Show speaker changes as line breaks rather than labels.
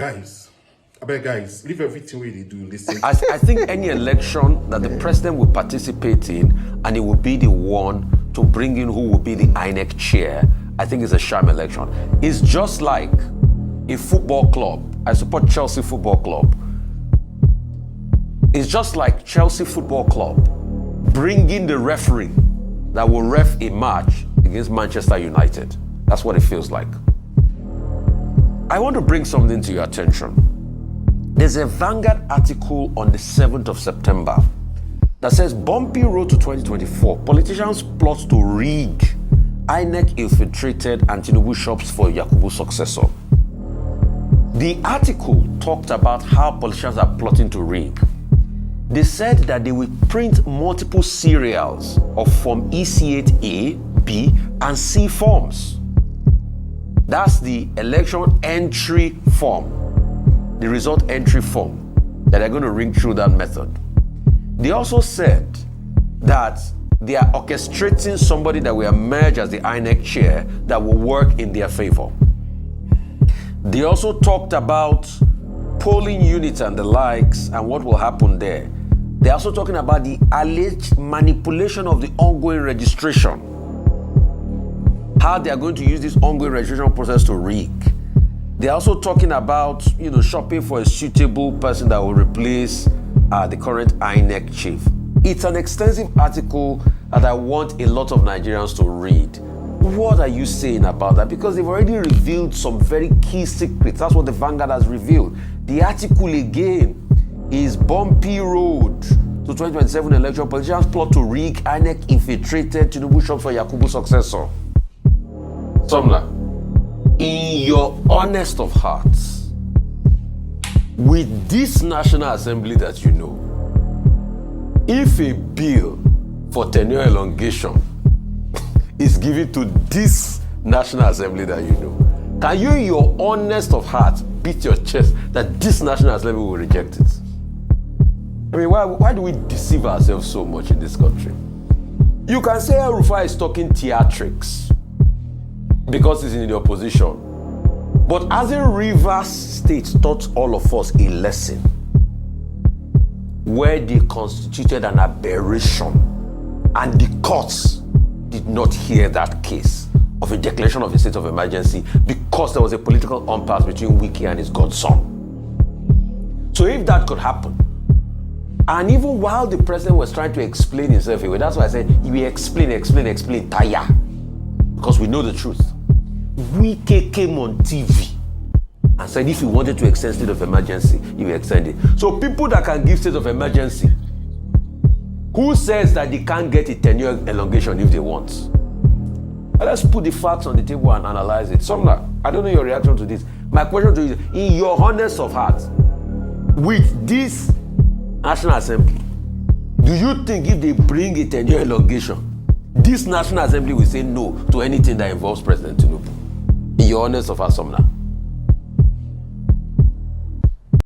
Guys, I beg guys, leave everything where they do. Listen.
I think any election that the president will participate in, and it will be the one to bring in who will be the INEC chair, I think it's a sham election. It's just like a football club. I support Chelsea Football Club. It's just like Chelsea Football Club bringing the referee that will ref a match against Manchester United. That's what it feels like. I want to bring something to your attention. There's a Vanguard article on the 7th of September that says bumpy road to 2024. Politicians plot to rig INEC infiltrated and Tinubu shops for Yakubu's successor. The article talked about how politicians are plotting to rig. They said that they will print multiple serials of Form EC8A, B, and C forms. That's the election entry form, the result entry form, that they're going to ring through that method. They also said that they are orchestrating somebody that will emerge as the INEC chair that will work in their favor. They also talked about polling units and the likes and what will happen there. They're also talking about the alleged manipulation of the ongoing registration. How they are going to use this ongoing registration process to rig. They're also talking about, shopping for a suitable person that will replace the current INEC chief. It's an extensive article that I want a lot of Nigerians to read. What are you saying about that? Because they've already revealed some very key secrets. That's what the Vanguard has revealed. The article again is bumpy road to 2027 election. Politicians plot to rig INEC infiltrated Tinubu shop for Yakubu's successor. Somla, in your honest of hearts, with this National Assembly that you know, if a bill for tenure elongation is given to this National Assembly that you know, can you in your honest of heart beat your chest that this National Assembly will reject it? I mean, why do we deceive ourselves so much in this country? You can say Rufai is talking theatrics because he's in the opposition. But as a Rivers State taught all of us a lesson where they constituted an aberration and the courts did not hear that case of a declaration of a state of emergency because there was a political impasse between Wike and his godson. So if that could happen, and even while the president was trying to explain himself away, that's why I said, he will explain, tire. Because we know the truth. Wike came on TV and said if he wanted to extend state of emergency, he will extend it. So people that can give state of emergency, who says that they can't get a tenure elongation if they want? Let's put the facts on the table and analyze it. Somna, I don't know your reaction to this. My question to you is, in your honest of heart, with this National Assembly, do you think if they bring a tenure elongation, this National Assembly will say no to anything that involves President Tinubu? In your honest of heart, Somna?